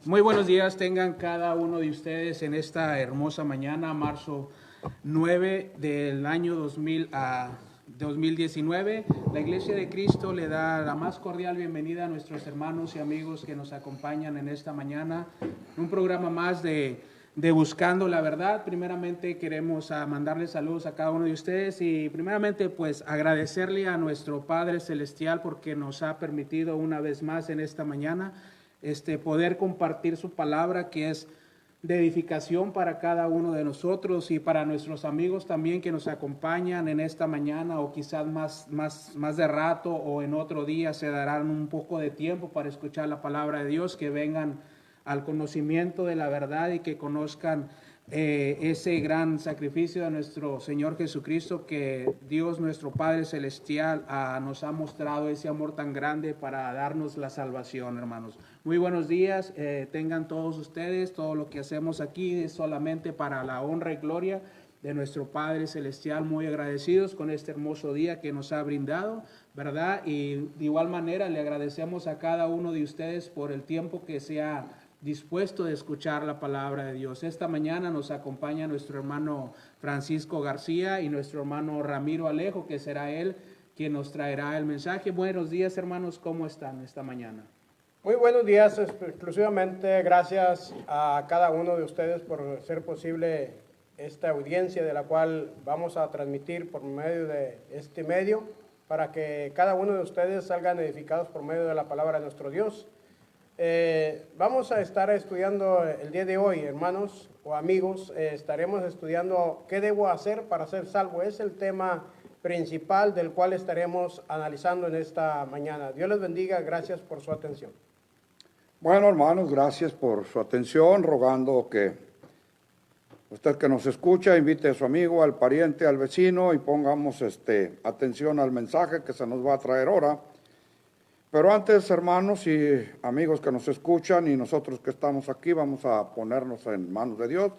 Muy buenos días tengan cada uno de ustedes en esta hermosa mañana, marzo 9 del año 2019. La Iglesia de Cristo le da la más cordial bienvenida a nuestros hermanos y amigos que nos acompañan en esta mañana. Un programa más de Buscando la Verdad. Primeramente queremos mandarles saludos a cada uno de ustedes y primeramente pues agradecerle a nuestro Padre Celestial porque nos ha permitido una vez más en esta mañana poder compartir su palabra, que es de edificación para cada uno de nosotros y para nuestros amigos también que nos acompañan en esta mañana o quizás más de rato o en otro día se darán un poco de tiempo para escuchar la palabra de Dios, que vengan al conocimiento de la verdad y que conozcan ese gran sacrificio de nuestro Señor Jesucristo, que Dios nuestro Padre Celestial nos ha mostrado ese amor tan grande para darnos la salvación, hermanos. Muy buenos días, tengan todos ustedes. Todo lo que hacemos aquí es solamente para la honra y gloria de nuestro Padre Celestial, muy agradecidos con este hermoso día que nos ha brindado, ¿verdad? Y de igual manera le agradecemos a cada uno de ustedes por el tiempo que se ha dispuesto de escuchar la palabra de Dios. Esta mañana nos acompaña nuestro hermano Francisco García y nuestro hermano Ramiro Alejo, que será él quien nos traerá el mensaje. Buenos días, hermanos, ¿cómo están esta mañana? Muy buenos días, exclusivamente gracias a cada uno de ustedes por hacer posible esta audiencia de la cual vamos a transmitir por medio de este medio, para que cada uno de ustedes salgan edificados por medio de la palabra de nuestro Dios. Vamos a estar estudiando el día de hoy, hermanos o amigos, estaremos estudiando qué debo hacer para ser salvo. Es el tema principal del cual estaremos analizando en esta mañana. Dios les bendiga, gracias por su atención. Bueno, hermanos, gracias por su atención, rogando que usted que nos escucha invite a su amigo, al pariente, al vecino y pongamos atención al mensaje que se nos va a traer ahora. Pero antes, hermanos y amigos que nos escuchan y nosotros que estamos aquí, vamos a ponernos en manos de Dios,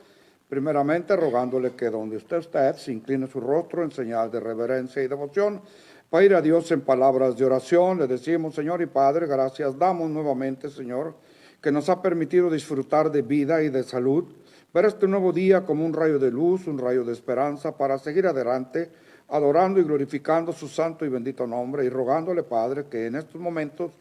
primeramente rogándole que donde usted esté, se incline su rostro en señal de reverencia y devoción, para ir a Dios en palabras de oración. Le decimos, Señor y Padre, gracias damos nuevamente, Señor, que nos ha permitido disfrutar de vida y de salud, ver este nuevo día como un rayo de luz, un rayo de esperanza, para seguir adelante, adorando y glorificando su santo y bendito nombre, y rogándole, Padre, que en estos momentos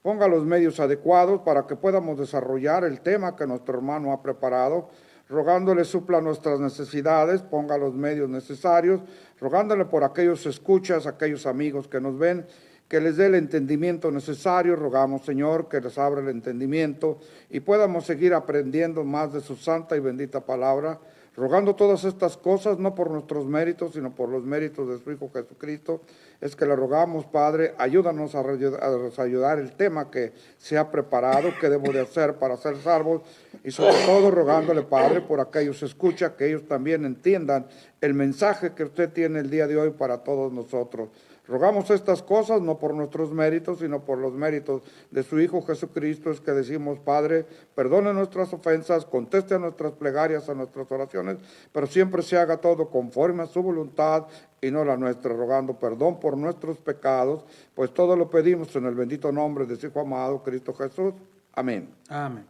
ponga los medios adecuados para que podamos desarrollar el tema que nuestro hermano ha preparado, rogándole supla nuestras necesidades, ponga los medios necesarios, rogándole por aquellos escuchas, aquellos amigos que nos ven, que les dé el entendimiento necesario. Rogamos, Señor, que les abra el entendimiento y podamos seguir aprendiendo más de su santa y bendita palabra, rogando todas estas cosas, no por nuestros méritos, sino por los méritos de su Hijo Jesucristo. Es que le rogamos, Padre, ayúdanos a ayudar el tema que se ha preparado, que debo de hacer para ser salvos, y sobre todo rogándole, Padre, por aquellos escucha, que ellos también entiendan el mensaje que usted tiene el día de hoy para todos nosotros. Rogamos estas cosas no por nuestros méritos, sino por los méritos de su Hijo Jesucristo. Es que decimos, Padre, perdone nuestras ofensas, conteste a nuestras plegarias, a nuestras oraciones, pero siempre se haga todo conforme a su voluntad y no la nuestra, rogando perdón por nuestros pecados, pues todo lo pedimos en el bendito nombre de su Hijo amado, Cristo Jesús. Amén. Amén.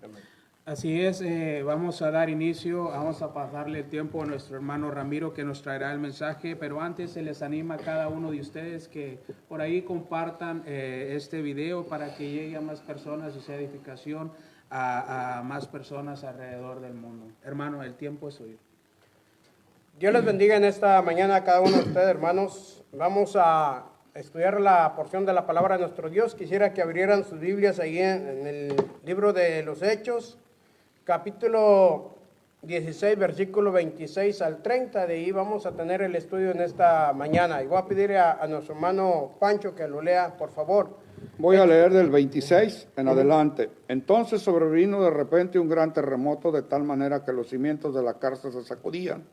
Así es, vamos a dar inicio, vamos a pasarle el tiempo a nuestro hermano Ramiro, que nos traerá el mensaje, pero antes se les anima a cada uno de ustedes que por ahí compartan este video para que llegue a más personas y sea edificación a más personas alrededor del mundo. Hermano, el tiempo es suyo. Dios les bendiga en esta mañana a cada uno de ustedes, hermanos. Vamos a estudiar la porción de la palabra de nuestro Dios. Quisiera que abrieran sus Biblias ahí en el libro de los Hechos, capítulo 16, versículo 26 al 30, de ahí vamos a tener el estudio en esta mañana. Y voy a pedir a nuestro hermano Pancho que lo lea, por favor. Voy a leer del 26 en adelante. Entonces sobrevino de repente un gran terremoto, de tal manera que los cimientos de la cárcel se sacudían,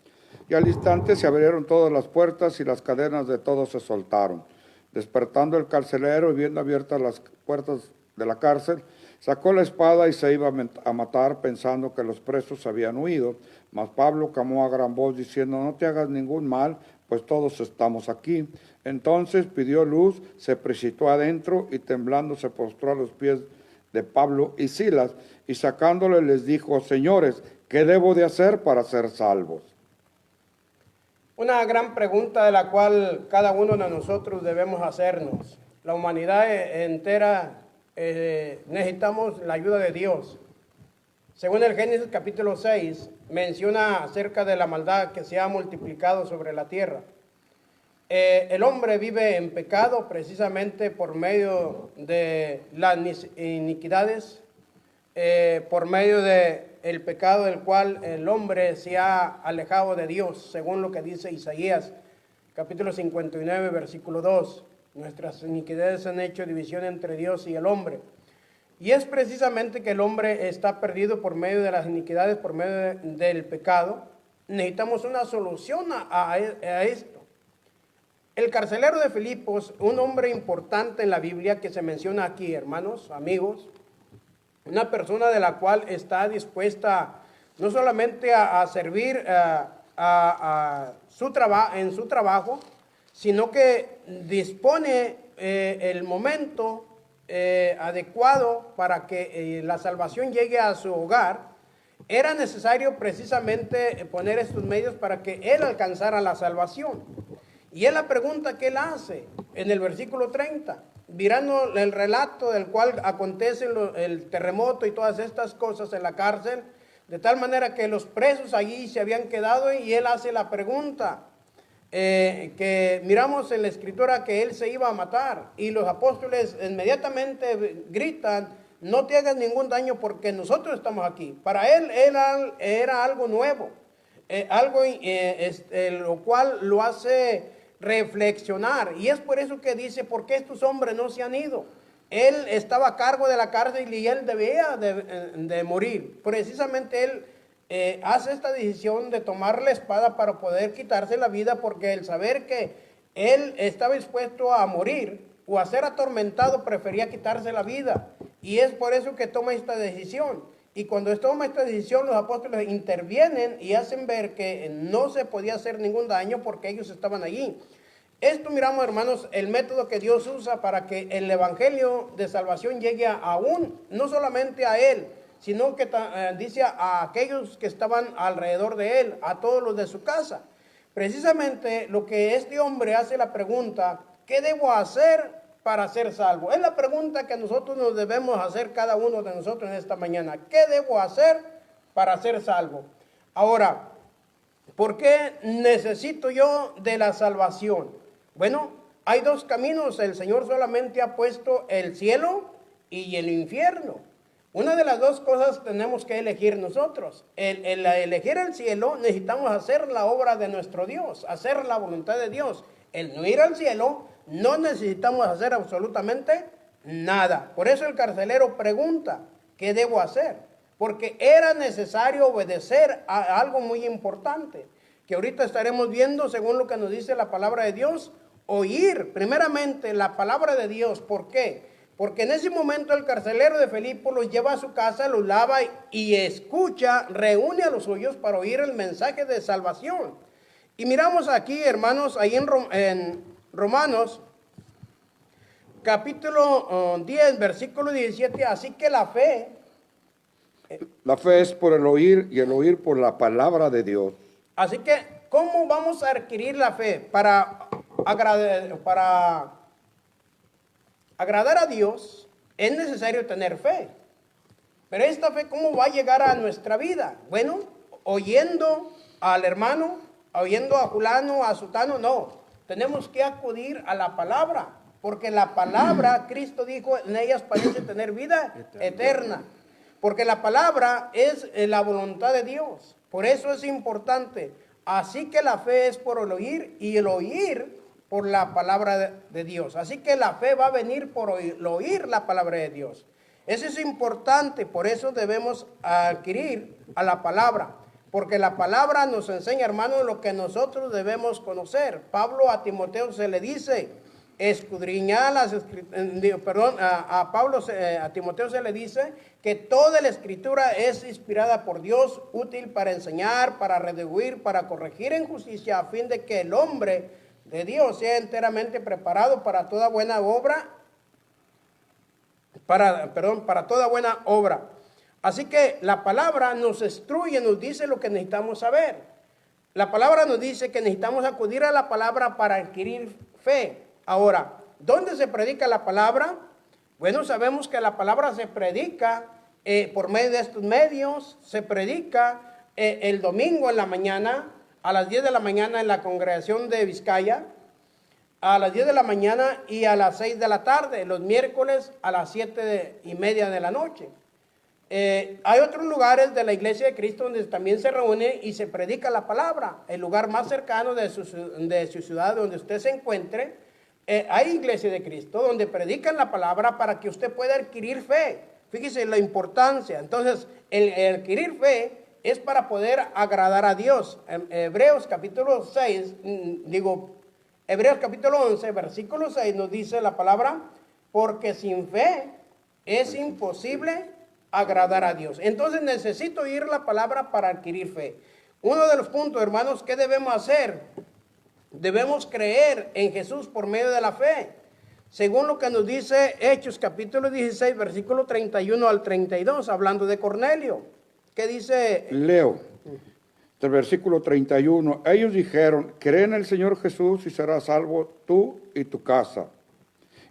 y al instante se abrieron todas las puertas y las cadenas de todos se soltaron. Despertando el carcelero y viendo abiertas las puertas de la cárcel, sacó la espada y se iba a matar, pensando que los presos habían huido. Mas Pablo clamó a gran voz diciendo, no te hagas ningún mal, pues todos estamos aquí. Entonces pidió luz, se precipitó adentro y temblando se postró a los pies de Pablo y Silas, y sacándoles les dijo: señores, ¿qué debo de hacer para ser salvos? Una gran pregunta de la cual cada uno de nosotros debemos hacernos. La humanidad entera necesitamos la ayuda de Dios. Según el Génesis capítulo 6, menciona acerca de la maldad que se ha multiplicado sobre la tierra. El hombre vive en pecado precisamente por medio de las iniquidades, por medio del pecado del cual el hombre se ha alejado de Dios, según lo que dice Isaías, capítulo 59, versículo 2. Nuestras iniquidades han hecho división entre Dios y el hombre. Y es precisamente que el hombre está perdido por medio de las iniquidades, por medio del pecado. Necesitamos una solución a esto. El carcelero de Filipos, un hombre importante en la Biblia que se menciona aquí, hermanos, amigos, una persona de la cual está dispuesta no solamente a servir en su trabajo, sino que dispone el momento adecuado para que la salvación llegue a su hogar. Era necesario precisamente poner estos medios para que él alcanzara la salvación. Y es la pregunta que él hace en el versículo 30. Mirando el relato del cual acontece el terremoto y todas estas cosas en la cárcel, de tal manera que los presos allí se habían quedado, y él hace la pregunta que miramos en la escritura, que él se iba a matar, y los apóstoles inmediatamente gritan: no te hagas ningún daño porque nosotros estamos aquí. Para él era algo nuevo, lo cual lo hace reflexionar, y es por eso que dice: ¿por qué estos hombres no se han ido? Él estaba a cargo de la cárcel y él debía de morir. Precisamente él hace esta decisión de tomar la espada para poder quitarse la vida, porque el saber que él estaba dispuesto a morir o a ser atormentado, prefería quitarse la vida, y es por eso que toma esta decisión. Y cuando toma esta decisión, los apóstoles intervienen y hacen ver que no se podía hacer ningún daño porque ellos estaban allí. Esto, miramos, hermanos, el método que Dios usa para que el evangelio de salvación llegue no solamente a él, sino que dice a aquellos que estaban alrededor de él, a todos los de su casa. Precisamente lo que este hombre hace la pregunta: ¿qué debo hacer para ser salvo? Es la pregunta que nosotros nos debemos hacer, cada uno de nosotros, en esta mañana. ¿Qué debo hacer para ser salvo? Ahora, ¿por qué necesito yo de la salvación? Bueno, hay dos caminos. El Señor solamente ha puesto el cielo y el infierno. Una de las dos cosas tenemos que elegir nosotros. El elegir el cielo, necesitamos hacer la obra de nuestro Dios, hacer la voluntad de Dios. El no ir al cielo, no necesitamos hacer absolutamente nada. Por eso el carcelero pregunta: ¿qué debo hacer? Porque era necesario obedecer a algo muy importante, que ahorita estaremos viendo según lo que nos dice la palabra de Dios. Oír primeramente la palabra de Dios. ¿Por qué? Porque en ese momento el carcelero de Filipos los lleva a su casa, los lava y escucha, reúne a los suyos para oír el mensaje de salvación. Y miramos aquí, hermanos, ahí en Romanos, capítulo 10, versículo 17, así que la fe... La fe es por el oír, y el oír por la palabra de Dios. Así que, ¿cómo vamos a adquirir la fe? Para agradar a Dios es necesario tener fe. Pero esta fe, ¿cómo va a llegar a nuestra vida? Bueno, oyendo al hermano, oyendo a fulano, a sutano, no. Tenemos que acudir a la palabra, porque la palabra, Cristo dijo, en ellas parece tener vida eterna. Porque la palabra es la voluntad de Dios. Por eso es importante. Así que la fe es por el oír, y el oír por la palabra de Dios. Así que la fe va a venir por oír la palabra de Dios. Eso es importante, por eso debemos adquirir a la palabra, porque la palabra nos enseña, hermanos, lo que nosotros debemos conocer. Pablo a Timoteo se le dice, escudriñar las escrituras, a Timoteo se le dice que toda la escritura es inspirada por Dios, útil para enseñar, para redarguir, para corregir en justicia, a fin de que el hombre de Dios sea enteramente preparado para toda buena obra. para toda buena obra. Así que la palabra nos instruye, nos dice lo que necesitamos saber. La palabra nos dice que necesitamos acudir a la palabra para adquirir fe. Ahora, ¿dónde se predica la palabra? Bueno, sabemos que la palabra se predica por medio de estos medios. Se predica el domingo en la mañana, a las 10 de la mañana en la congregación de Vizcaya, a las 10 de la mañana y a las 6 de la tarde, los miércoles a las 7:30 de la noche. Hay otros lugares de la Iglesia de Cristo donde también se reúne y se predica la palabra. El lugar más cercano de su ciudad, donde usted se encuentre, hay Iglesia de Cristo donde predican la palabra para que usted pueda adquirir fe. Fíjese la importancia. Entonces, el adquirir fe es para poder agradar a Dios. Hebreos capítulo 11, versículo 6 nos dice la palabra, porque sin fe es imposible agradar a Dios. Entonces necesito oír la palabra para adquirir fe. Uno de los puntos, hermanos, ¿qué debemos hacer? Debemos creer en Jesús por medio de la fe. Según lo que nos dice Hechos capítulo 16, versículo 31 al 32, hablando de Cornelio. ¿Qué dice? Leo, del versículo 31. Ellos dijeron, cree en el Señor Jesús y serás salvo tú y tu casa.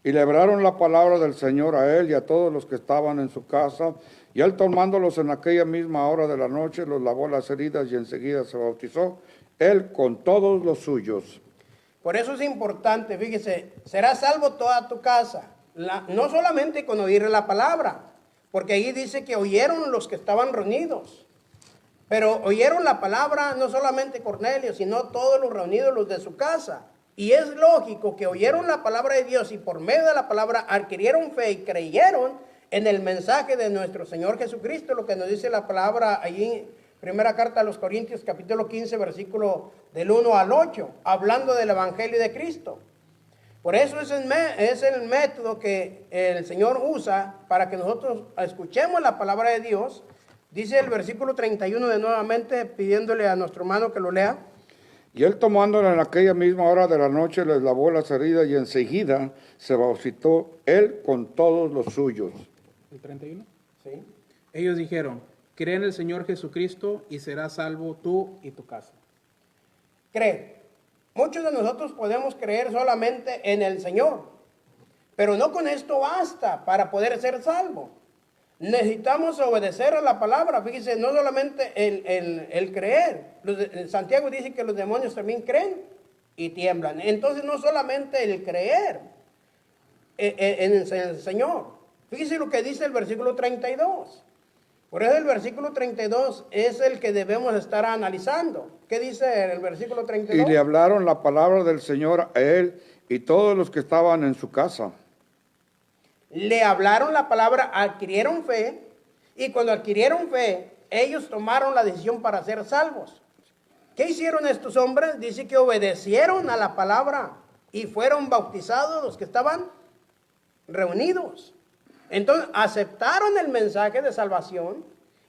Y le hablaron la palabra del Señor a él y a todos los que estaban en su casa. Y él, tomándolos en aquella misma hora de la noche, los lavó las heridas y enseguida se bautizó, él con todos los suyos. Por eso es importante, fíjese, será salvo toda tu casa. No solamente con oír la palabra, porque ahí dice que oyeron los que estaban reunidos. Pero oyeron la palabra no solamente Cornelio, sino todos los reunidos, los de su casa. Y es lógico que oyeron la palabra de Dios y por medio de la palabra adquirieron fe y creyeron en el mensaje de nuestro Señor Jesucristo, lo que nos dice la palabra allí en primera carta a los Corintios, capítulo 15, versículo del 1 al 8, hablando del Evangelio de Cristo. Por eso es el método que el Señor usa para que nosotros escuchemos la palabra de Dios. Dice el versículo 31 de nuevamente, pidiéndole a nuestro hermano que lo lea. Y él, tomándola en aquella misma hora de la noche, les lavó las heridas y enseguida se bautizó él con todos los suyos. ¿El 31? Sí. Ellos dijeron, cree en el Señor Jesucristo y serás salvo tú y tu casa. Cree. Muchos de nosotros podemos creer solamente en el Señor, pero no con esto basta para poder ser salvo. Necesitamos obedecer a la palabra. Fíjese, no solamente el creer. Santiago dice que los demonios también creen y tiemblan. Entonces no solamente el creer en el Señor. Fíjese lo que dice el versículo 32. Por eso el versículo 32 es el que debemos estar analizando. ¿Qué dice el versículo 32? Y le hablaron la palabra del Señor a él y todos los que estaban en su casa. Le hablaron la palabra, adquirieron fe, y cuando adquirieron fe, ellos tomaron la decisión para ser salvos. ¿Qué hicieron estos hombres? Dice que obedecieron a la palabra y fueron bautizados los que estaban reunidos. Entonces aceptaron el mensaje de salvación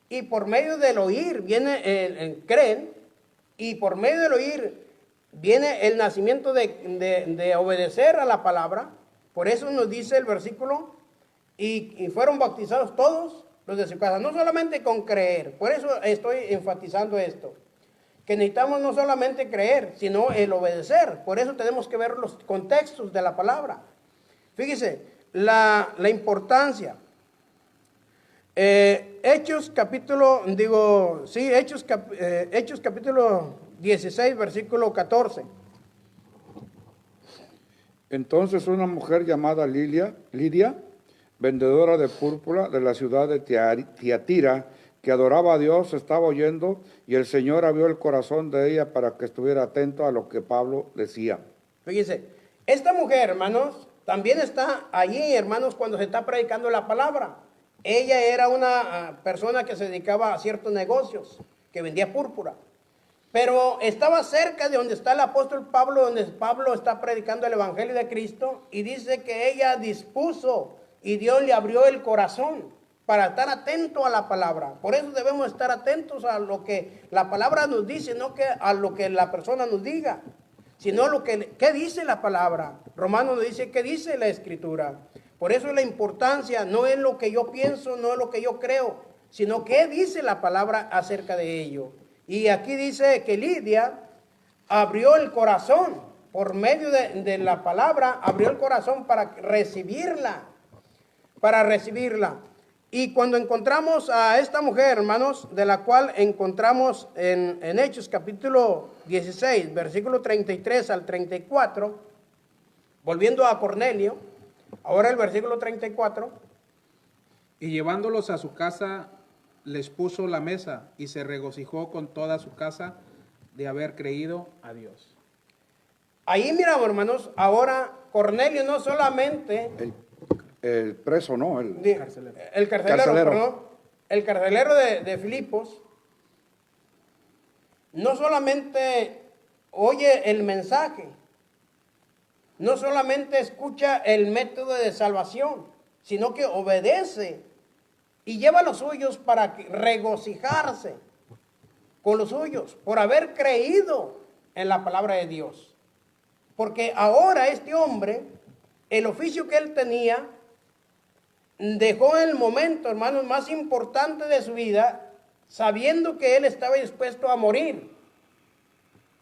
y por medio del oír viene creen, y por medio del oír viene el nacimiento de obedecer a la palabra. Por eso nos dice el versículo, y fueron bautizados todos los de su casa, no solamente con creer. Por eso estoy enfatizando esto, que necesitamos no solamente creer, sino el obedecer. Por eso tenemos que ver los contextos de la palabra. Fíjese, la importancia. Hechos capítulo 16, versículo 14. Entonces una mujer llamada Lidia, vendedora de púrpura de la ciudad de Tiatira, que adoraba a Dios, estaba oyendo, y el Señor abrió el corazón de ella para que estuviera atento a lo que Pablo decía. Fíjense, esta mujer, hermanos, también está allí, hermanos, cuando se está predicando la palabra. Ella era una persona que se dedicaba a ciertos negocios, que vendía púrpura. Pero estaba cerca de donde está el apóstol Pablo, donde Pablo está predicando el Evangelio de Cristo, y dice que ella dispuso y Dios le abrió el corazón para estar atento a la palabra. Por eso debemos estar atentos a lo que la palabra nos dice, no que a lo que la persona nos diga, sino lo que ¿qué dice la palabra? Romanos nos dice qué dice la Escritura. Por eso la importancia no es lo que yo pienso, no es lo que yo creo, sino qué dice la palabra acerca de ello. Y aquí dice que Lidia abrió el corazón, por medio de la palabra, abrió el corazón para recibirla, para recibirla. Y cuando encontramos a esta mujer, hermanos, de la cual encontramos en Hechos capítulo 16, versículo 33 al 34, volviendo a Cornelio, ahora el versículo 34. Y llevándolos a su casa, les puso la mesa y se regocijó con toda su casa de haber creído a Dios. Ahí miramos, hermanos, ahora Cornelio no solamente... El preso, ¿no? El carcelero. Perdón, el carcelero de Filipos, no solamente oye el mensaje, no solamente escucha el método de salvación, sino que obedece y lleva a los suyos para regocijarse con los suyos, por haber creído en la palabra de Dios. Porque ahora este hombre, el oficio que él tenía, dejó el momento, hermanos, más importante de su vida, sabiendo que él estaba dispuesto a morir,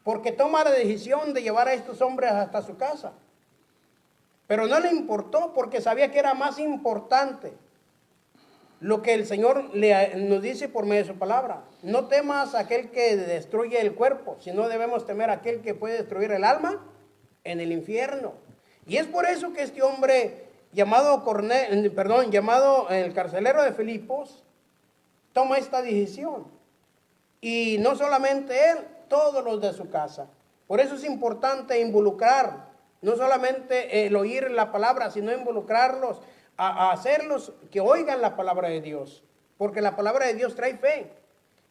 porque toma la decisión de llevar a estos hombres hasta su casa. Pero no le importó, porque sabía que era más importante lo que el Señor nos dice por medio de su palabra. No temas a aquel que destruye el cuerpo, sino debemos temer a aquel que puede destruir el alma en el infierno. Y es por eso que este hombre llamado el carcelero de Filipos, toma esta decisión. Y no solamente él, todos los de su casa. Por eso es importante involucrar, no solamente el oír la palabra, sino involucrarlos a hacerlos que oigan la palabra de Dios. Porque la palabra de Dios trae fe.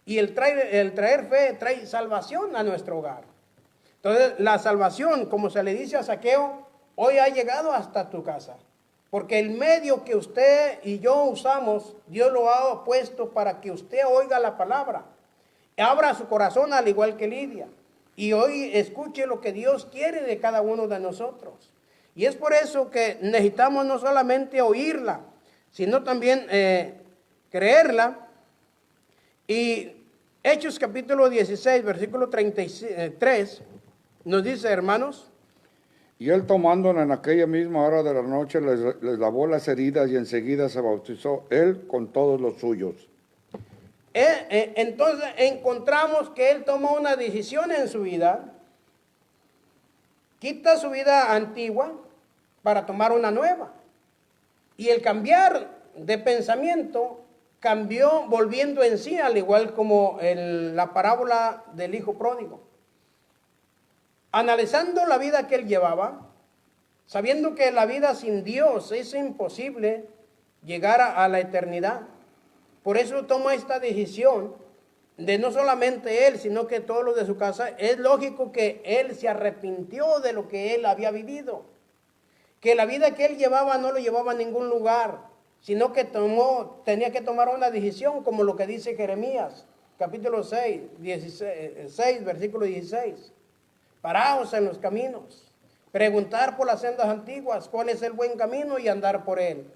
Y el traer fe trae salvación a nuestro hogar. Entonces, la salvación, como se le dice a Zaqueo, hoy ha llegado hasta tu casa. Porque el medio que usted y yo usamos, Dios lo ha puesto para que usted oiga la palabra. Abra su corazón al igual que Lidia. Y hoy escuche lo que Dios quiere de cada uno de nosotros. Y es por eso que necesitamos no solamente oírla, sino también creerla. Y Hechos capítulo 16, versículo 33, nos dice, hermanos: y él tomándola en aquella misma hora de la noche, les lavó las heridas y enseguida se bautizó él con todos los suyos. Entonces encontramos que él tomó una decisión en su vida, quita su vida antigua para tomar una nueva. Y el cambiar de pensamiento cambió volviendo en sí, al igual como la parábola del hijo pródigo. Analizando la vida que él llevaba, sabiendo que la vida sin Dios es imposible llegar a la eternidad. Por eso toma esta decisión de no solamente él, sino que todos los de su casa. Es lógico que él se arrepintió de lo que él había vivido. Que la vida que él llevaba no lo llevaba a ningún lugar, sino que tenía que tomar una decisión, como lo que dice Jeremías, capítulo 6, versículo 16. Paraos en los caminos, preguntar por las sendas antiguas cuál es el buen camino y andar por él.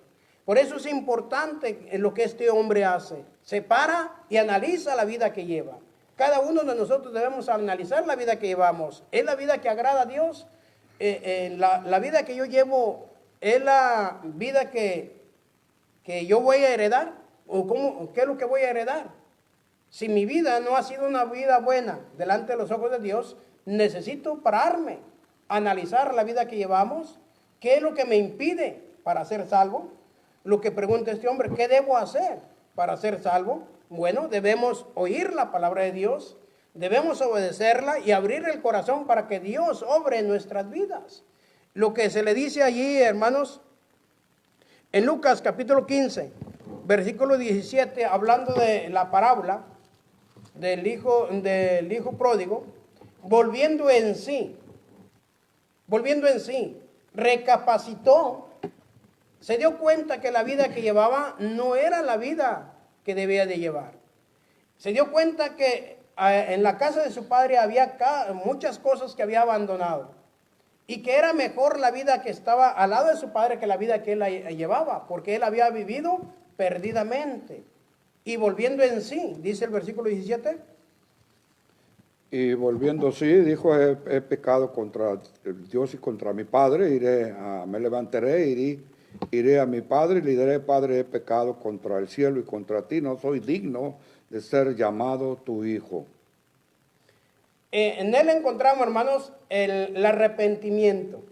Por eso es importante lo que este hombre hace. Se para y analiza la vida que lleva. Cada uno de nosotros debemos analizar la vida que llevamos. ¿Es la vida que agrada a Dios? La vida que yo llevo, ¿es la vida que yo voy a heredar? ¿O qué es lo que voy a heredar? Si mi vida no ha sido una vida buena delante de los ojos de Dios, necesito pararme, analizar la vida que llevamos. ¿Qué es lo que me impide para ser salvo? Lo que pregunta este hombre, ¿qué debo hacer para ser salvo? Bueno, debemos oír la palabra de Dios, debemos obedecerla y abrir el corazón para que Dios obre en nuestras vidas. Lo que se le dice allí, hermanos, en Lucas capítulo 15, versículo 17, hablando de la parábola del hijo pródigo, volviendo en sí, recapacitó, se dio cuenta que la vida que llevaba no era la vida que debía de llevar. Se dio cuenta que en la casa de su padre había muchas cosas que había abandonado. y que era mejor la vida que estaba al lado de su padre que la vida que él llevaba, porque él había vivido perdidamente y volviendo en sí, dice el versículo 17. Y volviendo sí, dijo, he pecado contra Dios y contra mi padre, me levantaré, iré a mi padre y le diré, Padre, he pecado contra el cielo y contra ti, no soy digno de ser llamado tu hijo. En él encontramos, hermanos, el arrepentimiento.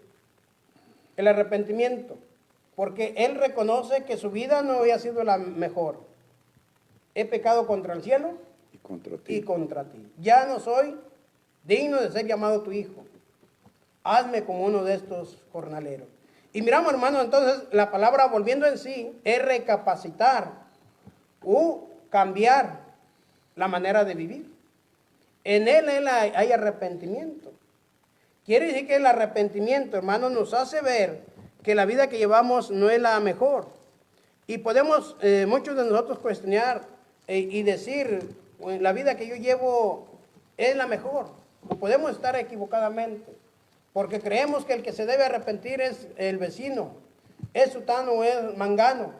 El arrepentimiento. Porque él reconoce que su vida no había sido la mejor. He pecado contra el cielo y contra ti. Ya no soy digno de ser llamado tu hijo. Hazme como uno de estos jornaleros. Y miramos, hermanos, entonces la palabra volviendo en sí es recapacitar o cambiar la manera de vivir. En él hay arrepentimiento. Quiere decir que el arrepentimiento, hermanos, nos hace ver que la vida que llevamos no es la mejor. Y podemos, muchos de nosotros, cuestionar y decir, la vida que yo llevo es la mejor. O podemos estar equivocadamente, porque creemos que el que se debe arrepentir es el vecino, es sutano o es mangano,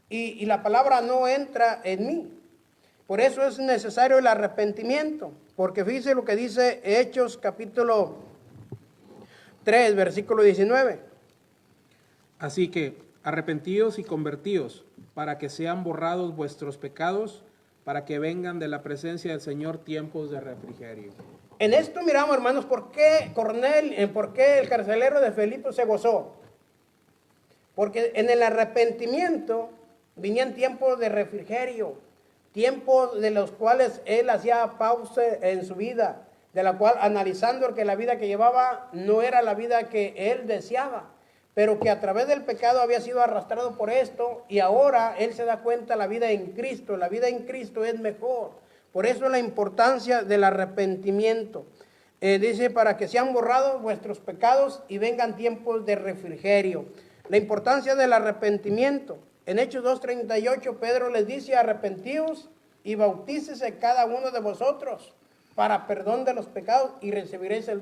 y la palabra no entra en mí. Por eso es necesario el arrepentimiento, porque fíjese lo que dice Hechos capítulo 3, versículo 19. Así que arrepentíos y convertíos, para que sean borrados vuestros pecados, para que vengan de la presencia del Señor tiempos de refrigerio. En esto miramos, hermanos, por qué el carcelero de Filipo se gozó. Porque en el arrepentimiento venían tiempos de refrigerio, tiempos de los cuales él hacía pausa en su vida, de la cual analizando que la vida que llevaba no era la vida que él deseaba, pero que a través del pecado había sido arrastrado por esto, y ahora él se da cuenta la vida en Cristo es mejor. Por eso la importancia del arrepentimiento. Dice, para que sean borrados vuestros pecados y vengan tiempos de refrigerio. La importancia del arrepentimiento. En Hechos 2:38 Pedro les dice, arrepentíos y bautícese cada uno de vosotros para perdón de los pecados y recibiréis el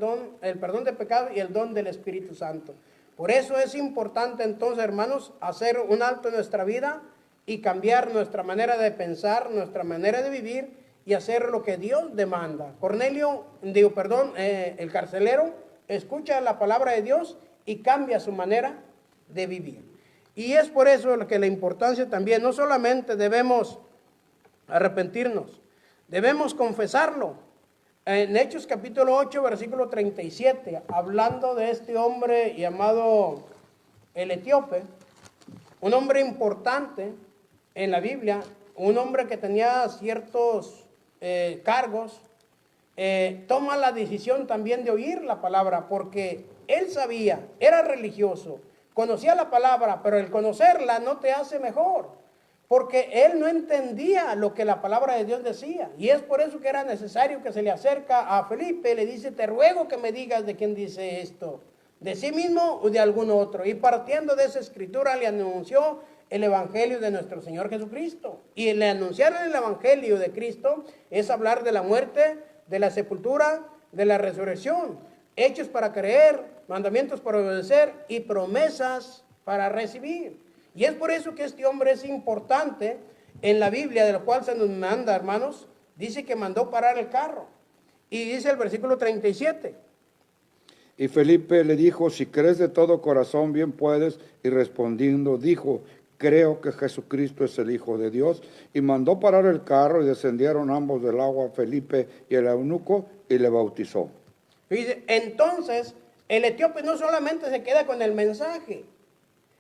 perdón de pecados y el don del Espíritu Santo. Por eso es importante entonces, hermanos, hacer un alto en nuestra vida y cambiar nuestra manera de pensar, nuestra manera de vivir y hacer lo que Dios demanda. El carcelero escucha la palabra de Dios y cambia su manera de vivir. Y es por eso que la importancia también, no solamente debemos arrepentirnos, debemos confesarlo. En Hechos capítulo 8, versículo 37, hablando de este hombre llamado el etíope, un hombre importante en la Biblia, un hombre que tenía ciertos cargos, toma la decisión también de oír la palabra, porque él sabía, era religioso, conocía la palabra, pero el conocerla no te hace mejor, porque él no entendía lo que la palabra de Dios decía, y es por eso que era necesario que se le acerca a Felipe, le dice, te ruego que me digas de quién dice esto, de sí mismo o de algún otro, y partiendo de esa escritura le anunció el evangelio de nuestro Señor Jesucristo, y el anunciar el evangelio de Cristo es hablar de la muerte, de la sepultura, de la resurrección, hechos para creer, mandamientos para obedecer y promesas para recibir. Y es por eso que este hombre es importante en la Biblia, de lo cual se nos manda, hermanos, dice que mandó parar el carro. Y dice el versículo 37. Y Felipe le dijo, si crees de todo corazón, bien puedes. Y respondiendo, dijo, creo que Jesucristo es el Hijo de Dios. Y mandó parar el carro y descendieron ambos del agua, Felipe y el eunuco, y le bautizó. Entonces, el etíope no solamente se queda con el mensaje,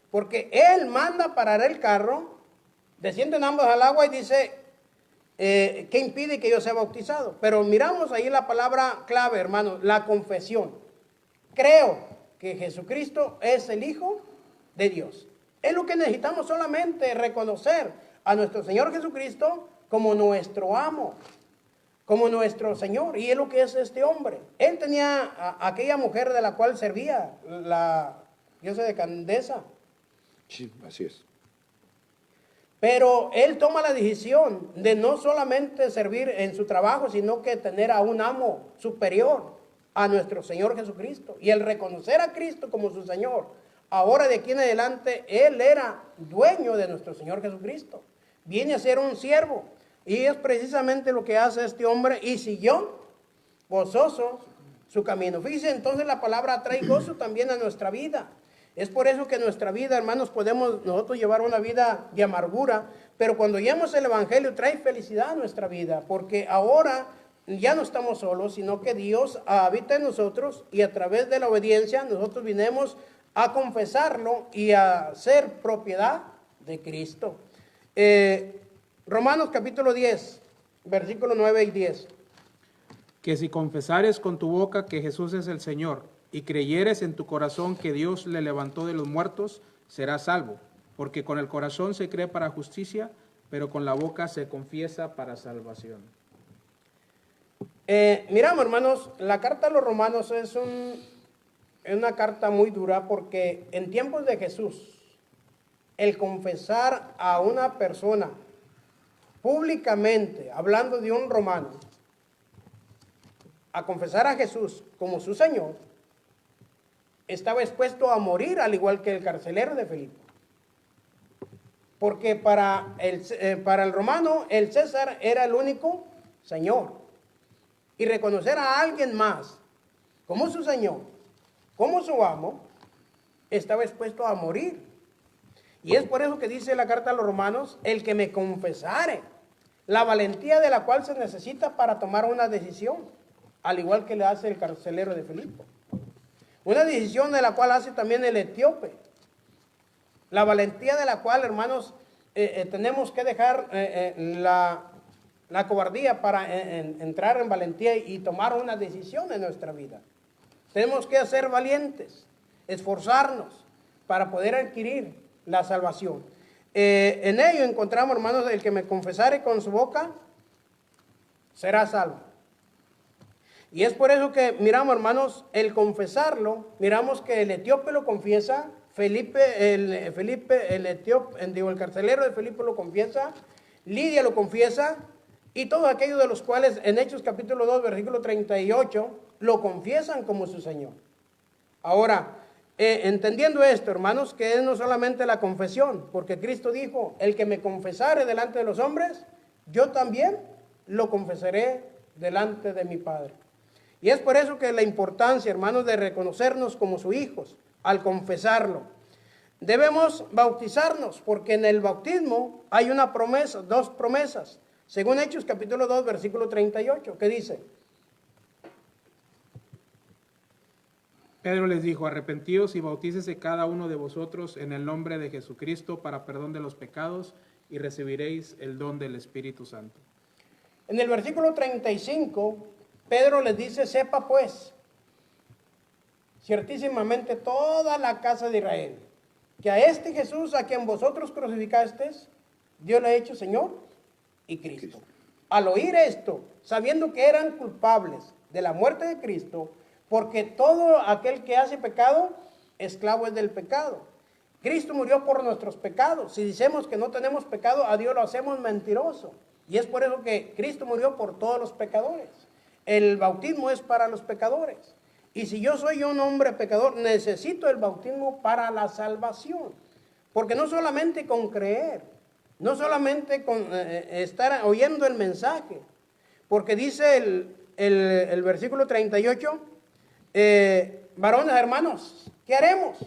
porque él manda parar el carro, descienden ambos al agua y dice, ¿qué impide que yo sea bautizado? Pero miramos ahí la palabra clave, hermano, la confesión. Creo que Jesucristo es el Hijo de Dios. Es lo que necesitamos solamente, reconocer a nuestro Señor Jesucristo como nuestro amo, como nuestro Señor, y es lo que es este hombre. Él tenía a aquella mujer de la cual servía, la diosa de Candesa. Sí, así es. Pero él toma la decisión de no solamente servir en su trabajo, sino que tener a un amo superior. a nuestro Señor Jesucristo. Y el reconocer a Cristo como su Señor, ahora de aquí en adelante, Él era dueño de nuestro Señor Jesucristo. Viene a ser un siervo. Y es precisamente lo que hace este hombre y siguió gozoso su camino. Fíjense, entonces la palabra trae gozo también a nuestra vida. Es por eso que nuestra vida, hermanos, podemos nosotros llevar una vida de amargura, pero cuando oímos el Evangelio trae felicidad a nuestra vida, porque ahora ya no estamos solos, sino que Dios habita en nosotros y a través de la obediencia nosotros vinimos a confesarlo y a ser propiedad de Cristo. Romanos capítulo 10, versículos 9 y 10. Que si confesares con tu boca que Jesús es el Señor y creyeres en tu corazón que Dios le levantó de los muertos, serás salvo. Porque con el corazón se cree para justicia, pero con la boca se confiesa para salvación. Miramos, hermanos, la carta a los romanos es una carta muy dura porque en tiempos de Jesús, el confesar a una persona públicamente, hablando de un romano, a confesar a Jesús como su Señor, estaba expuesto a morir al igual que el carcelero de Filipo. Porque para el romano el César era el único Señor. Y reconocer a alguien más como su Señor, como su amo, estaba expuesto a morir. Y es por eso que dice la carta a los romanos, el que me confesare, la valentía de la cual se necesita para tomar una decisión, al igual que le hace el carcelero de Filipo. Una decisión de la cual hace también el etíope. La valentía de la cual, hermanos, tenemos que dejar la cobardía para entrar en valentía y tomar una decisión en nuestra vida. Tenemos que ser valientes, esforzarnos para poder adquirir la salvación. En ello encontramos, hermanos, el que me confesare con su boca será salvo. Y es por eso que miramos, hermanos, el confesarlo, miramos que el etíope lo confiesa, el carcelero de Filipo lo confiesa, Lidia lo confiesa, y todos aquellos de los cuales en Hechos capítulo 2, versículo 38, lo confiesan como su Señor. Ahora, entendiendo esto, hermanos, que es no solamente la confesión, porque Cristo dijo, el que me confesare delante de los hombres, yo también lo confesaré delante de mi Padre. Y es por eso que la importancia, hermanos, de reconocernos como sus hijos, al confesarlo. Debemos bautizarnos, porque en el bautismo hay una promesa, dos promesas. Según Hechos capítulo 2, versículo 38, ¿qué dice? Pedro les dijo, arrepentíos y bautícese cada uno de vosotros en el nombre de Jesucristo para perdón de los pecados y recibiréis el don del Espíritu Santo. En el versículo 35, Pedro les dice, sepa pues, ciertísimamente toda la casa de Israel, que a este Jesús a quien vosotros crucificasteis, Dios le ha hecho Señor y Cristo. Al oír esto, sabiendo que eran culpables de la muerte de Cristo, porque todo aquel que hace pecado, esclavo es del pecado. Cristo murió por nuestros pecados. Si decimos que no tenemos pecado, a Dios lo hacemos mentiroso. Y es por eso que Cristo murió por todos los pecadores. El bautismo es para los pecadores. Y si yo soy un hombre pecador, necesito el bautismo para la salvación. Porque no solamente con creer, no solamente con estar oyendo el mensaje. Porque dice el versículo 38, varones, hermanos, ¿qué haremos?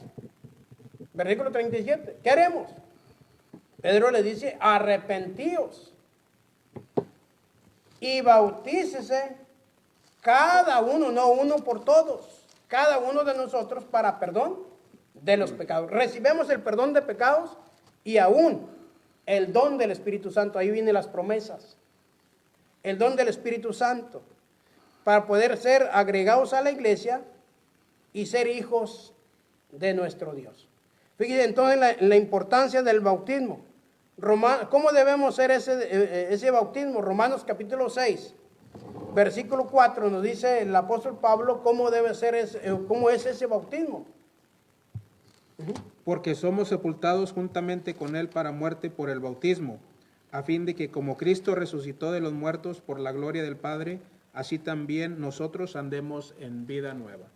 Versículo 37, ¿qué haremos? Pedro le dice, arrepentíos y bautícese cada uno, no uno por todos, cada uno de nosotros para perdón de los pecados. Recibimos el perdón de pecados y aún el don del Espíritu Santo. Ahí vienen las promesas. El don del Espíritu Santo para poder ser agregados a la iglesia y ser hijos de nuestro Dios. Fíjense entonces la importancia del bautismo. ¿Cómo debemos ser ese bautismo? Romanos capítulo 6, versículo 4 nos dice el apóstol Pablo cómo debe ser cómo es ese bautismo. Porque somos sepultados juntamente con él para muerte por el bautismo, a fin de que como Cristo resucitó de los muertos por la gloria del Padre, así también nosotros andemos en vida nueva.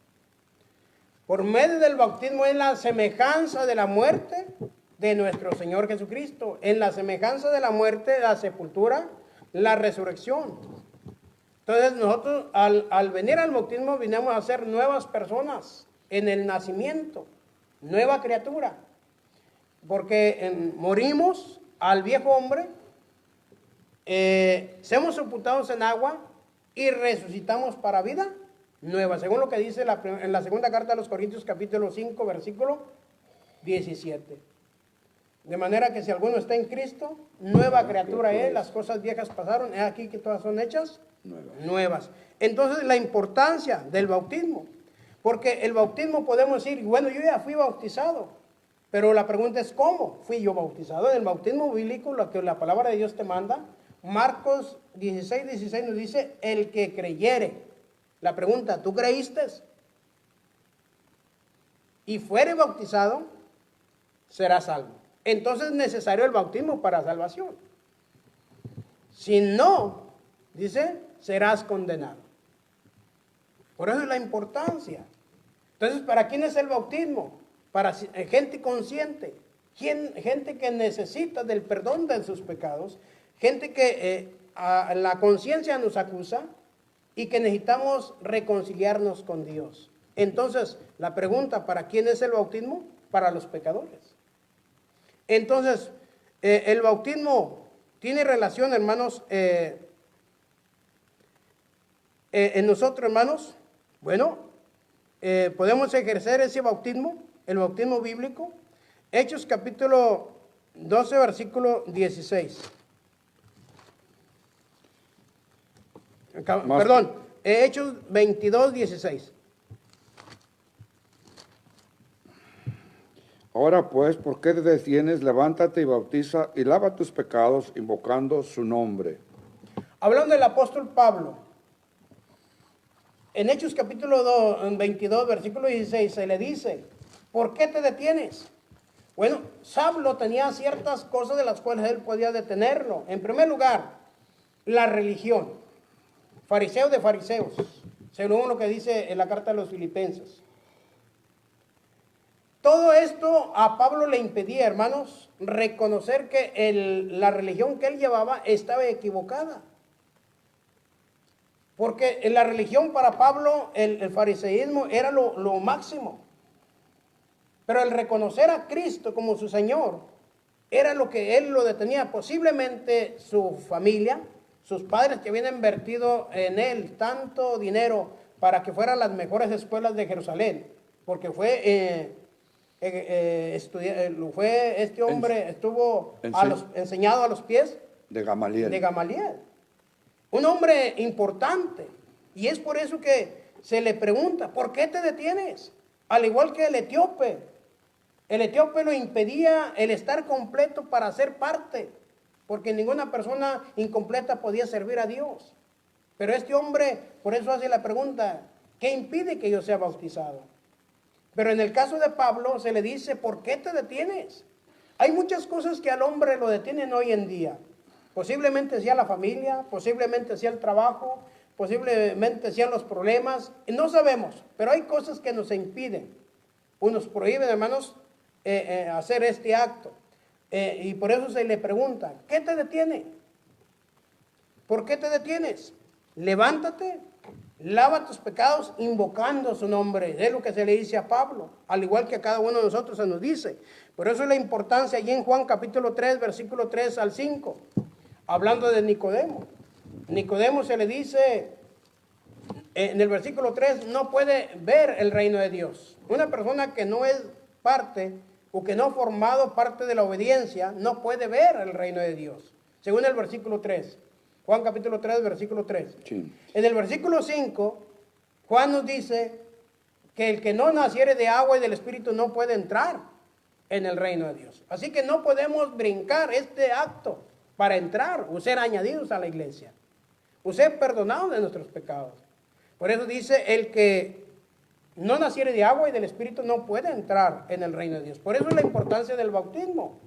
Por medio del bautismo es la semejanza de la muerte de nuestro Señor Jesucristo, en la semejanza de la muerte, la sepultura, la resurrección. Entonces nosotros al venir al bautismo vinimos a ser nuevas personas en el nacimiento, nueva criatura, porque morimos al viejo hombre, somos sepultados en agua y resucitamos para vida nueva, según lo que dice en la segunda carta a los Corintios capítulo 5 versículo 17. De manera que si alguno está en Cristo, nueva criatura es, las cosas viejas pasaron, es aquí que todas son hechas nuevas. Entonces la importancia del bautismo, porque el bautismo podemos decir, bueno, yo ya fui bautizado, pero la pregunta es ¿cómo fui yo bautizado? En el bautismo bíblico, lo que la palabra de Dios te manda, Marcos 16 nos dice, el que creyere. La pregunta, ¿tú creíste? Y fuere bautizado, será salvo. Entonces es necesario el bautismo para salvación. Si no, dice, serás condenado. Por eso es la importancia. Entonces, ¿para quién es el bautismo? Para gente consciente, gente que necesita del perdón de sus pecados, gente que la conciencia nos acusa y que necesitamos reconciliarnos con Dios. Entonces, la pregunta, ¿para quién es el bautismo? Para los pecadores. Entonces, el bautismo tiene relación, hermanos, en nosotros, hermanos. Bueno, podemos ejercer ese bautismo, el bautismo bíblico. Hechos capítulo 12, versículo 16. Perdón, Hechos 22, 16. Ahora pues, ¿por qué te detienes? Levántate y bautiza y lava tus pecados invocando su nombre. Hablando del apóstol Pablo, en Hechos capítulo 22, versículo 16, se le dice, ¿por qué te detienes? Bueno, Saulo tenía ciertas cosas de las cuales él podía detenerlo. En primer lugar, la religión, fariseo de fariseos, según lo que dice en la carta de los Filipenses. Todo esto a Pablo le impedía, hermanos, reconocer que la religión que él llevaba estaba equivocada. Porque en la religión para Pablo, el fariseísmo era lo máximo. Pero el reconocer a Cristo como su Señor era lo que él lo detenía. Posiblemente su familia, sus padres que habían invertido en él tanto dinero para que fuera a las mejores escuelas de Jerusalén, porque fue... este hombre estuvo enseñado a los pies de Gamaliel. Un hombre importante. Y es por eso que se le pregunta, ¿por qué te detienes? Al igual que el etíope. El etíope lo impedía el estar completo para ser parte, porque ninguna persona incompleta podía servir a Dios. Pero este hombre, por eso hace la pregunta, ¿qué impide que yo sea bautizado? Pero en el caso de Pablo se le dice, ¿por qué te detienes? Hay muchas cosas que al hombre lo detienen hoy en día. Posiblemente sea la familia, posiblemente sea el trabajo, posiblemente sean los problemas. No sabemos, pero hay cosas que nos impiden. Nos prohíben, hermanos, hacer este acto. Y por eso se le pregunta, ¿qué te detiene? ¿Por qué te detienes? Levántate. Lava tus pecados invocando su nombre. Es lo que se le dice a Pablo, al igual que a cada uno de nosotros se nos dice. Por eso es la importancia allí en Juan capítulo 3, versículo 3 al 5, hablando de Nicodemo. Nicodemo se le dice en el versículo 3, no puede ver el reino de Dios. Una persona que no es parte o que no ha formado parte de la obediencia, no puede ver el reino de Dios. Según el versículo 3. Juan capítulo 3, versículo 3. Sí. En el versículo 5, Juan nos dice que el que no naciere de agua y del Espíritu no puede entrar en el reino de Dios. Así que no podemos brincar este acto para entrar o ser añadidos a la iglesia. O ser perdonados de nuestros pecados. Por eso dice, el que no naciere de agua y del Espíritu no puede entrar en el reino de Dios. Por eso es la importancia del bautismo.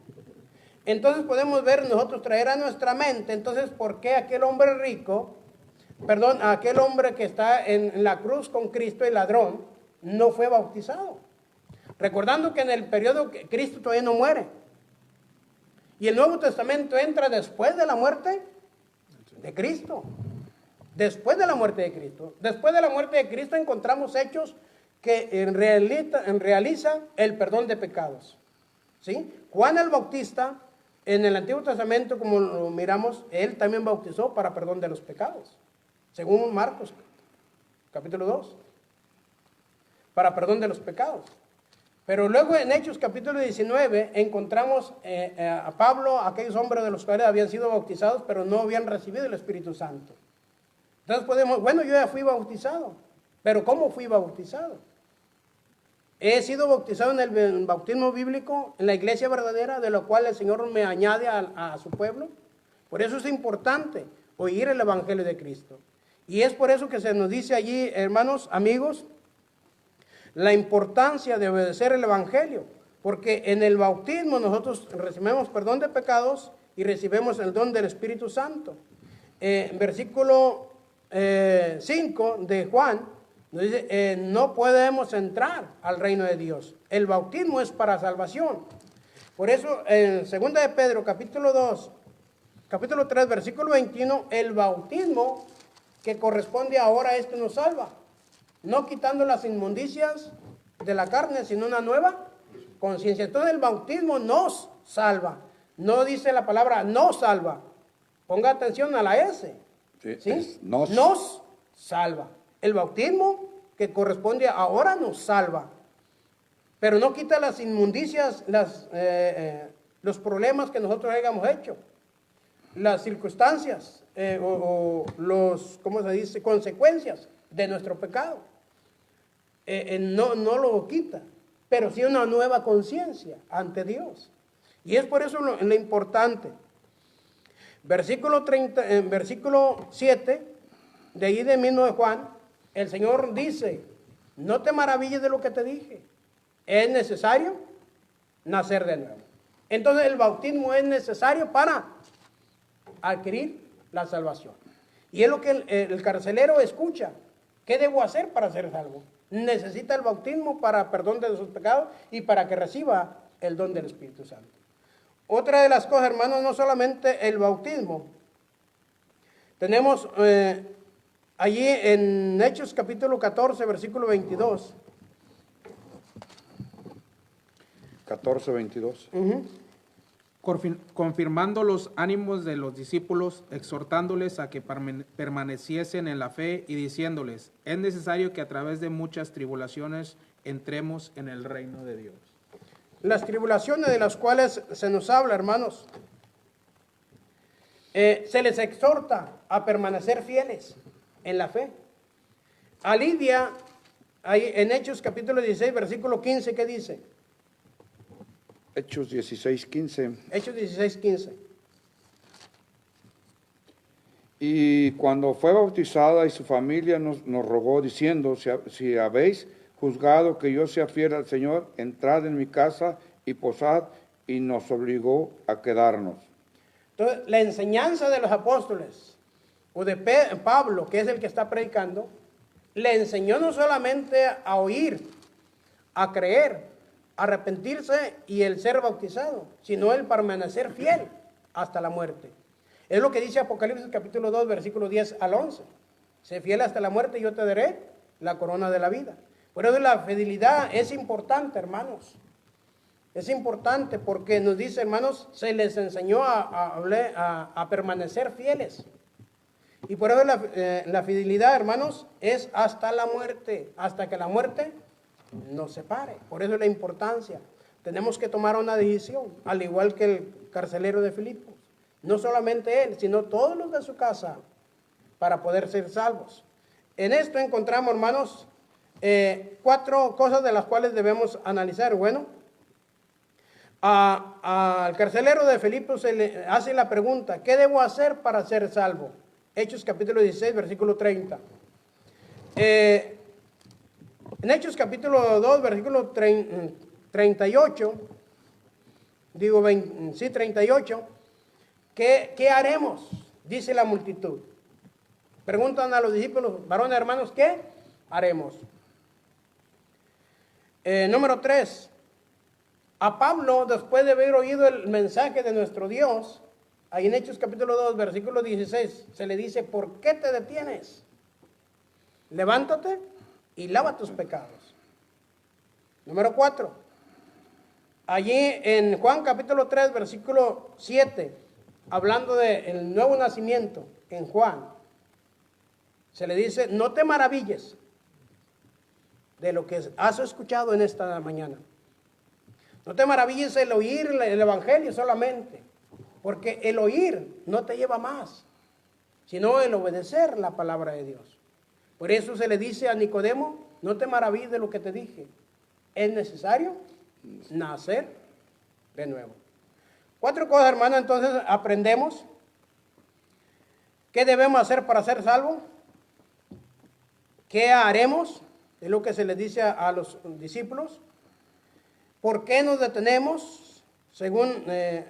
Entonces podemos ver, nosotros traer a nuestra mente, entonces, ¿por qué aquel hombre rico perdón, aquel hombre que está en la cruz con Cristo, el ladrón, no fue bautizado. Recordando que en el periodo que Cristo todavía no muere. Y el Nuevo Testamento entra después de la muerte de Cristo. Después de la muerte de Cristo. Después de la muerte de Cristo encontramos hechos que realizan el perdón de pecados. ¿Sí? Juan el Bautista, en el Antiguo Testamento, como lo miramos, él también bautizó para perdón de los pecados. Según Marcos, capítulo 2. Para perdón de los pecados. Pero luego en Hechos capítulo 19 encontramos a Pablo, aquellos hombres de los cuales habían sido bautizados, pero no habían recibido el Espíritu Santo. Entonces podemos, bueno, yo ya fui bautizado, pero ¿cómo fui bautizado? He sido bautizado en el bautismo bíblico, en la iglesia verdadera, de lo cual el Señor me añade a su pueblo. Por eso es importante oír el Evangelio de Cristo. Y es por eso que se nos dice allí, hermanos, amigos, la importancia de obedecer el Evangelio, porque en el bautismo nosotros recibimos perdón de pecados y recibimos el don del Espíritu Santo. Versículo 5 de Juan nos dice, no podemos entrar al reino de Dios. El bautismo es para salvación. Por eso en 2 de Pedro, capítulo 3, versículo 21, el bautismo que corresponde ahora a este nos salva. No quitando las inmundicias de la carne, sino una nueva conciencia. Entonces el bautismo nos salva. No dice la palabra nos salva. Ponga atención a la S. ¿Sí? Nos salva. El bautismo que corresponde ahora nos salva. Pero no quita las inmundicias, los problemas que nosotros hayamos hecho. Las circunstancias ¿cómo se dice? Consecuencias de nuestro pecado. No lo quita, pero sí una nueva conciencia ante Dios. Y es por eso lo importante. Versículo 7, de ahí de mismo de Juan, el Señor dice, no te maravilles de lo que te dije, es necesario nacer de nuevo. Entonces el bautismo es necesario para adquirir la salvación. Y es lo que el carcelero escucha. ¿Qué debo hacer para ser salvo? Necesita el bautismo para perdón de sus pecados y para que reciba el don del Espíritu Santo. Otra de las cosas, hermanos, no solamente el bautismo. Tenemos allí en Hechos capítulo 14, versículo 22. 14, 22. Confirmando los ánimos de los discípulos, exhortándoles a que permaneciesen en la fe y diciéndoles, es necesario que a través de muchas tribulaciones entremos en el reino de Dios. Las tribulaciones de las cuales se nos habla, hermanos, se les exhorta a permanecer fieles en la fe. A Lidia, en Hechos capítulo 16, versículo 15, ¿qué dice? Hechos 16, 15. Hechos 16, 15. Y cuando fue bautizada y su familia nos rogó diciendo, si habéis juzgado que yo sea fiel al Señor, entrad en mi casa y posad, y nos obligó a quedarnos. Entonces, la enseñanza de los apóstoles, o de Pablo, que es el que está predicando, le enseñó no solamente a oír, a creer, a arrepentirse y el ser bautizado, sino el permanecer fiel hasta la muerte. Es lo que dice Apocalipsis capítulo 2, versículo 10 al 11. Sé fiel hasta la muerte y yo te daré la corona de la vida. Por eso la fidelidad es importante, hermanos. Es importante porque nos dice, hermanos, se les enseñó a permanecer fieles. Y por eso la fidelidad, hermanos, es hasta la muerte, hasta que la muerte nos separe. Por eso la importancia. Tenemos que tomar una decisión, al igual que el carcelero de Filipos. No solamente él, sino todos los de su casa, para poder ser salvos. En esto encontramos, hermanos, 4 cosas de las cuales debemos analizar. Bueno, al carcelero de Filipos se le hace la pregunta, ¿qué debo hacer para ser salvo? Hechos capítulo 16, versículo 30. En Hechos capítulo 2, versículo 38, 38, ¿qué haremos? Dice la multitud. Preguntan a los discípulos, varones hermanos, ¿qué haremos? Número 3. A Pablo, después de haber oído el mensaje de nuestro Dios, ahí en Hechos capítulo 2, versículo 16, se le dice, ¿por qué te detienes? Levántate y lava tus pecados. Número 4. Allí en Juan capítulo 3, versículo 7, hablando del nuevo nacimiento en Juan, se le dice, no te maravilles de lo que has escuchado en esta mañana. No te maravilles el oír el Evangelio solamente, porque el oír no te lleva más, sino el obedecer la palabra de Dios. Por eso se le dice a Nicodemo, no te maravilles de lo que te dije. Es necesario nacer de nuevo. 4 cosas, hermano, entonces aprendemos. ¿Qué debemos hacer para ser salvos? ¿Qué haremos? Es lo que se le dice a los discípulos. ¿Por qué nos detenemos? Según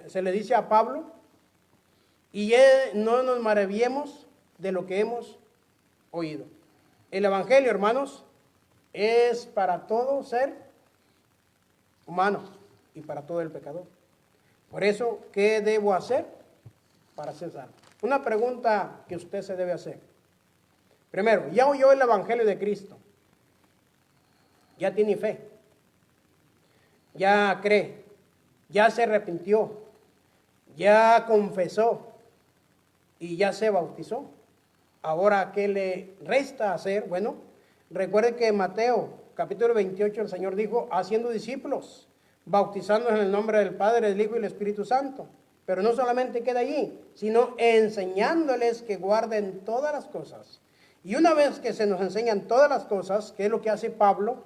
se le dice a Pablo. Y no nos maravillemos de lo que hemos oído. El Evangelio, hermanos, es para todo ser humano y para todo el pecador. Por eso, ¿qué debo hacer para ser salvo? Una pregunta que usted se debe hacer. Primero, ya oyó el Evangelio de Cristo. Ya tiene fe. Ya cree. Ya se arrepintió. Ya confesó. Y ya se bautizó. Ahora, ¿qué le resta hacer? Bueno, recuerde que en Mateo capítulo 28 el Señor dijo, haciendo discípulos, bautizándolos en el nombre del Padre, del Hijo y del Espíritu Santo. Pero no solamente queda allí, sino enseñándoles que guarden todas las cosas. Y una vez que se nos enseñan todas las cosas, que es lo que hace Pablo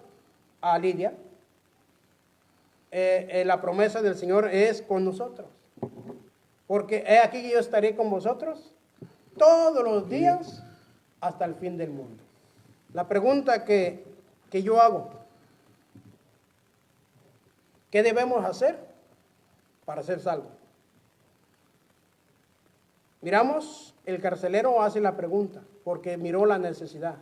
a Lidia, la promesa del Señor es con nosotros. Porque he aquí que yo estaré con vosotros todos los días hasta el fin del mundo. La pregunta que yo hago, ¿qué debemos hacer para ser salvos? Miramos, el carcelero hace la pregunta, porque miró la necesidad.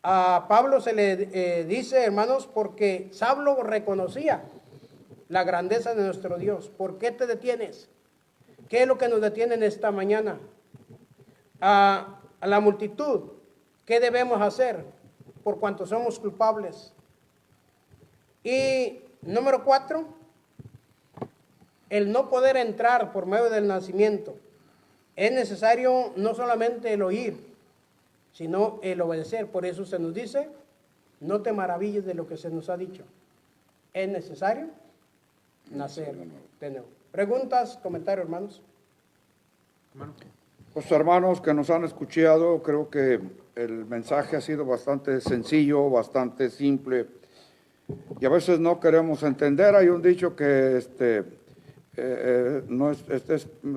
A Pablo se le dice, hermanos, porque Saulo reconocía la grandeza de nuestro Dios. ¿Por qué te detienes? ¿Qué es lo que nos detiene en esta mañana? A la multitud, ¿qué debemos hacer por cuanto somos culpables? Y número 4, el no poder entrar por medio del nacimiento. Es necesario no solamente el oír, sino el obedecer. Por eso se nos dice, no te maravilles de lo que se nos ha dicho. Es necesario nacer de nuevo. ¿Preguntas, comentarios, hermanos? Pues hermanos que nos han escuchado, creo que el mensaje ha sido bastante sencillo, bastante simple, y a veces no queremos entender. Hay un dicho que no es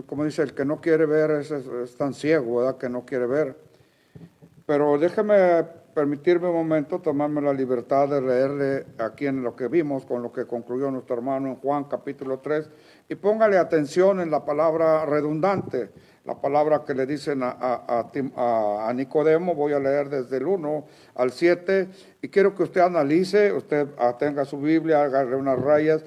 como dice, el que no quiere ver es tan ciego, ¿verdad? Que no quiere ver. Pero déjeme permitirme un momento, tomarme la libertad de leerle aquí en lo que vimos, con lo que concluyó nuestro hermano en Juan capítulo 3, y póngale atención en la palabra redundante, la palabra que le dicen a Nicodemo. Voy a leer desde el 1 al 7, y quiero que usted analice, usted tenga su Biblia, hágale unas rayas,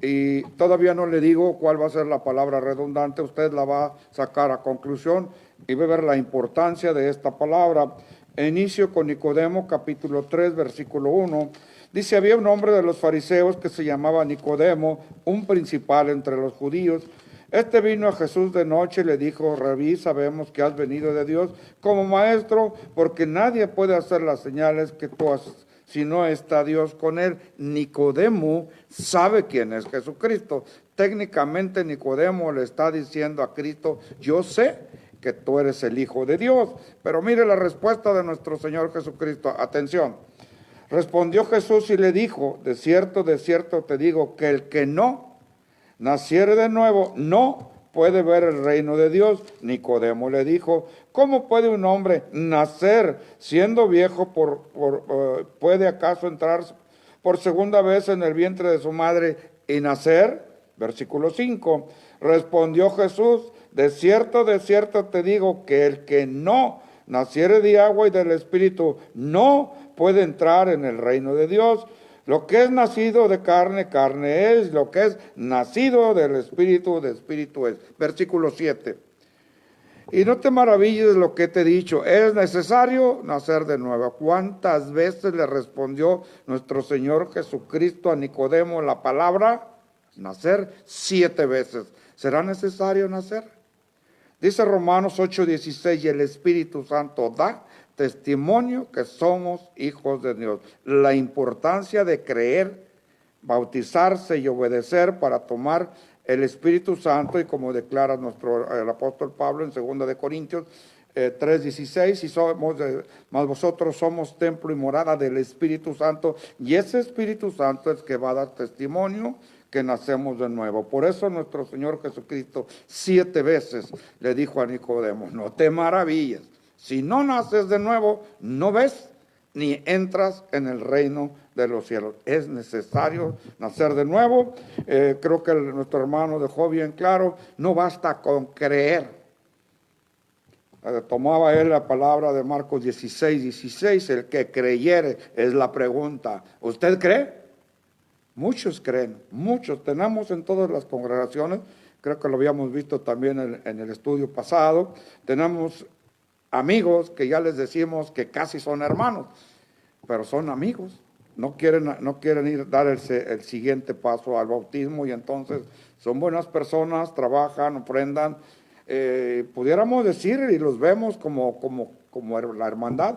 y todavía no le digo cuál va a ser la palabra redundante, usted la va a sacar a conclusión y va a ver la importancia de esta palabra. Inicio con Nicodemo, capítulo 3, versículo 1. Dice, había un hombre de los fariseos que se llamaba Nicodemo, un principal entre los judíos. Este vino a Jesús de noche y le dijo, Rabí, sabemos que has venido de Dios como maestro, porque nadie puede hacer las señales que tú haces si no está Dios con él. Nicodemo sabe quién es Jesucristo. Técnicamente Nicodemo le está diciendo a Cristo, yo sé que tú eres el Hijo de Dios. Pero mire la respuesta de nuestro Señor Jesucristo. Atención. Respondió Jesús y le dijo, de cierto te digo, que el que no naciere de nuevo no puede ver el reino de Dios. Nicodemo le dijo, ¿cómo puede un hombre nacer siendo viejo? ¿Puede acaso entrar por segunda vez en el vientre de su madre y nacer? Versículo 5. Respondió Jesús, de cierto te digo, que el que no naciere de agua y del Espíritu, no puede entrar en el reino de Dios. Lo que es nacido de carne, carne es. Lo que es nacido del Espíritu, de Espíritu es. Versículo 7. Y no te maravilles de lo que te he dicho, es necesario nacer de nuevo. ¿Cuántas veces le respondió nuestro Señor Jesucristo a Nicodemo la palabra? Nacer 7 veces. ¿Será necesario nacer? Dice Romanos 8:16, y el Espíritu Santo da testimonio que somos hijos de Dios. La importancia de creer, bautizarse y obedecer para tomar el Espíritu Santo, y como declara el apóstol Pablo en 2 de Corintios 3:16, y mas vosotros somos templo y morada del Espíritu Santo, y ese Espíritu Santo es que va a dar testimonio que nacemos de nuevo. Por eso nuestro Señor Jesucristo 7 veces le dijo a Nicodemo, no te maravilles, si no naces de nuevo, no ves ni entras en el reino de los cielos. Es necesario nacer de nuevo. Creo que nuestro hermano dejó bien claro, no basta con creer. Tomaba él la palabra de Marcos 16:16, el que creyere, es la pregunta. ¿Usted cree? Muchos creen, muchos. Tenemos en todas las congregaciones, creo que lo habíamos visto también en el estudio pasado, tenemos amigos que ya les decimos que casi son hermanos, pero son amigos. No quieren ir dar el siguiente paso al bautismo, y entonces son buenas personas, trabajan, ofrendan. Pudiéramos decir, y los vemos como la hermandad,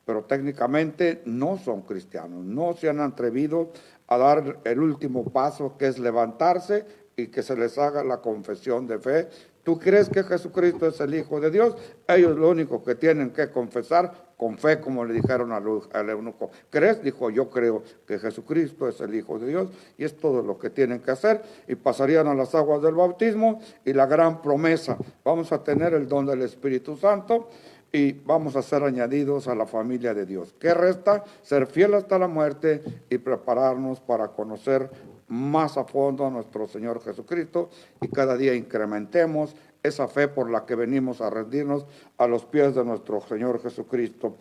pero técnicamente no son cristianos, no se han atrevido a dar el último paso, que es levantarse y que se les haga la confesión de fe. ¿Tú crees que Jesucristo es el Hijo de Dios? Ellos lo único que tienen que confesar con fe, como le dijeron al eunuco. ¿Crees? Dijo, yo creo que Jesucristo es el Hijo de Dios, y es todo lo que tienen que hacer, y pasarían a las aguas del bautismo, y la gran promesa, vamos a tener el don del Espíritu Santo, y vamos a ser añadidos a la familia de Dios. ¿Qué resta? Ser fiel hasta la muerte y prepararnos para conocer más a fondo a nuestro Señor Jesucristo, y cada día incrementemos esa fe por la que venimos a rendirnos a los pies de nuestro Señor Jesucristo.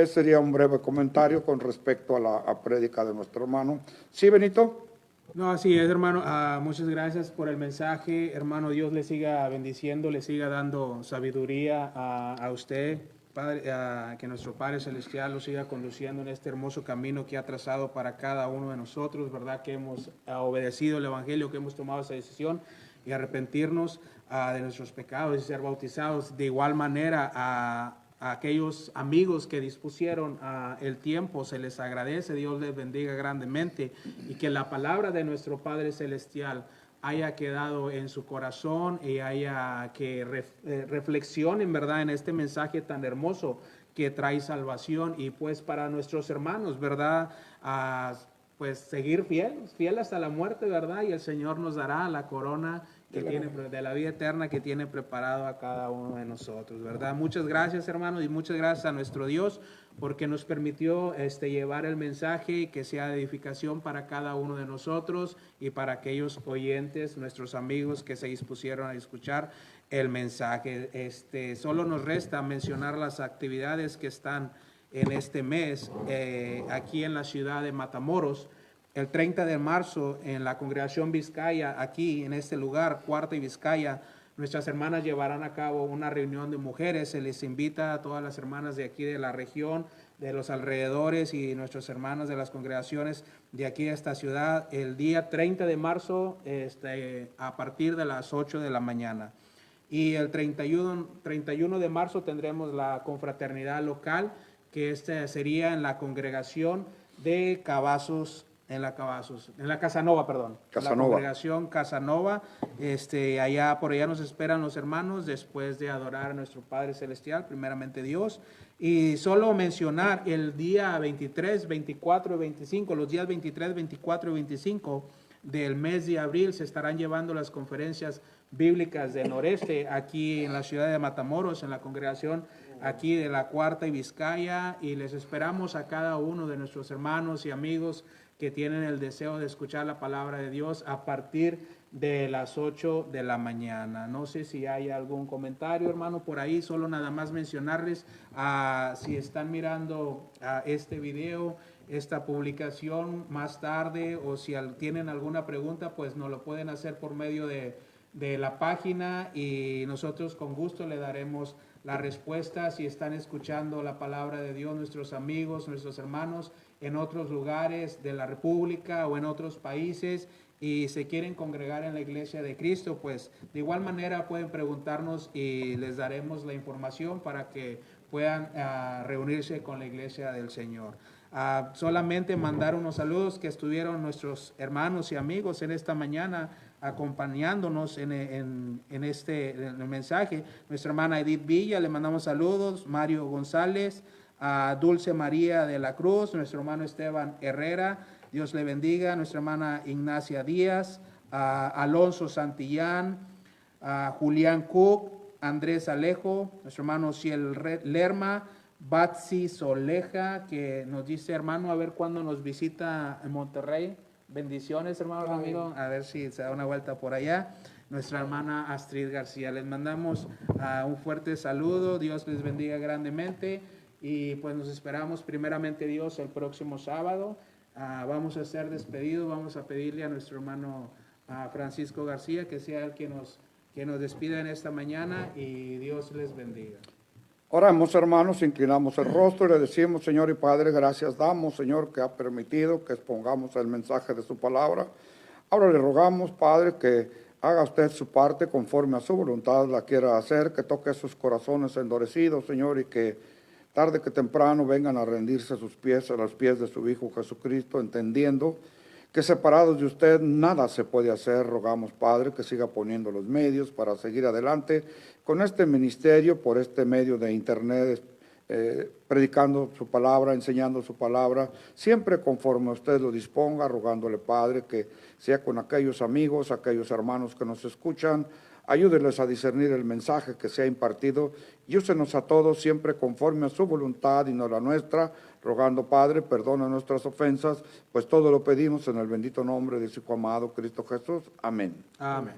Sería un breve comentario con respecto a la prédica de nuestro hermano. ¿Sí, Benito? No, así es, hermano. Muchas gracias por el mensaje. Hermano, Dios le siga bendiciendo, le siga dando sabiduría a usted, Padre, que nuestro Padre Celestial lo siga conduciendo en este hermoso camino que ha trazado para cada uno de nosotros, ¿verdad? Que hemos obedecido el Evangelio, que hemos tomado esa decisión y arrepentirnos de nuestros pecados y ser bautizados. De igual manera, a aquellos amigos que dispusieron el tiempo, se les agradece, Dios les bendiga grandemente, y que la palabra de nuestro Padre Celestial haya quedado en su corazón y haya que reflexionen, ¿verdad?, en este mensaje tan hermoso que trae salvación. Y pues para nuestros hermanos, ¿verdad?, pues seguir fiel hasta la muerte, ¿verdad? Y el Señor nos dará la corona que de la vida eterna que tiene preparado a cada uno de nosotros, ¿verdad? Muchas gracias, hermanos, y muchas gracias a nuestro Dios porque nos permitió llevar el mensaje y que sea de edificación para cada uno de nosotros y para aquellos oyentes, nuestros amigos que se dispusieron a escuchar el mensaje. Solo nos resta mencionar las actividades que están en este mes aquí en la ciudad de Matamoros. El 30 de marzo en la congregación Vizcaya, aquí en este lugar, Cuarta y Vizcaya, nuestras hermanas llevarán a cabo una reunión de mujeres. Se les invita a todas las hermanas de aquí de la región, de los alrededores, y nuestros hermanos de las congregaciones de aquí de esta ciudad el día 30 de marzo a partir de las 8 de la mañana. Y el 31 de marzo tendremos la confraternidad local, que sería en la congregación de Cavazos, en la Casanova, perdón. Casanova. La congregación Casanova, por allá nos esperan los hermanos después de adorar a nuestro Padre Celestial, primeramente Dios. Y solo mencionar el día 23, 24 y 25, los días 23, 24 y 25 del mes de abril se estarán llevando las conferencias bíblicas de Noreste aquí en la ciudad de Matamoros, en la congregación aquí de la Cuarta y Vizcaya, y les esperamos a cada uno de nuestros hermanos y amigos que tienen el deseo de escuchar la palabra de Dios a partir de las 8 de la mañana. No sé si hay algún comentario, hermano, por ahí. Solo nada más mencionarles, si están mirando este video, esta publicación más tarde, o si tienen alguna pregunta, pues nos lo pueden hacer por medio de la página, y nosotros con gusto le daremos la respuesta. Si están escuchando la palabra de Dios, nuestros amigos, nuestros hermanos en otros lugares de la República o en otros países, y se quieren congregar en la Iglesia de Cristo, pues de igual manera pueden preguntarnos y les daremos la información para que puedan reunirse con la Iglesia del Señor. Solamente mandar unos saludos, que estuvieron nuestros hermanos y amigos en esta mañana acompañándonos en el mensaje. Nuestra hermana Edith Villa, le mandamos saludos. Mario González, a Dulce María de la Cruz, nuestro hermano Esteban Herrera, Dios le bendiga. Nuestra hermana Ignacia Díaz, a Alonso Santillán, a Julián Cook, Andrés Alejo, nuestro hermano Ciel Lerma, Batsi Soleja, que nos dice, hermano, a ver cuándo nos visita en Monterrey. Bendiciones, hermano Ramiro, a ver si se da una vuelta por allá. Nuestra hermana Astrid García, les mandamos un fuerte saludo. Dios les bendiga grandemente, y pues nos esperamos primeramente Dios el próximo sábado. Vamos a ser despedidos. Vamos a pedirle a nuestro hermano Francisco García que sea el que nos despida en esta mañana, y Dios les bendiga. Oramos, hermanos, inclinamos el rostro y le decimos, Señor y Padre, gracias damos, Señor, que ha permitido que expongamos el mensaje de su palabra. Ahora le rogamos, Padre, que haga usted su parte conforme a su voluntad la quiera hacer, que toque sus corazones endurecidos, Señor, y que tarde que temprano vengan a rendirse a sus pies, a los pies de su Hijo Jesucristo, entendiendo que separados de usted nada se puede hacer. Rogamos, Padre, que siga poniendo los medios para seguir adelante con este ministerio, por este medio de internet, predicando su palabra, enseñando su palabra, siempre conforme usted lo disponga, rogándole, Padre, que sea con aquellos amigos, aquellos hermanos que nos escuchan. Ayúdeles a discernir el mensaje que se ha impartido, y úsenos a todos siempre conforme a su voluntad y no la nuestra, rogando, Padre, perdona nuestras ofensas, pues todo lo pedimos en el bendito nombre de su Hijo amado, Cristo Jesús. Amén. Amén.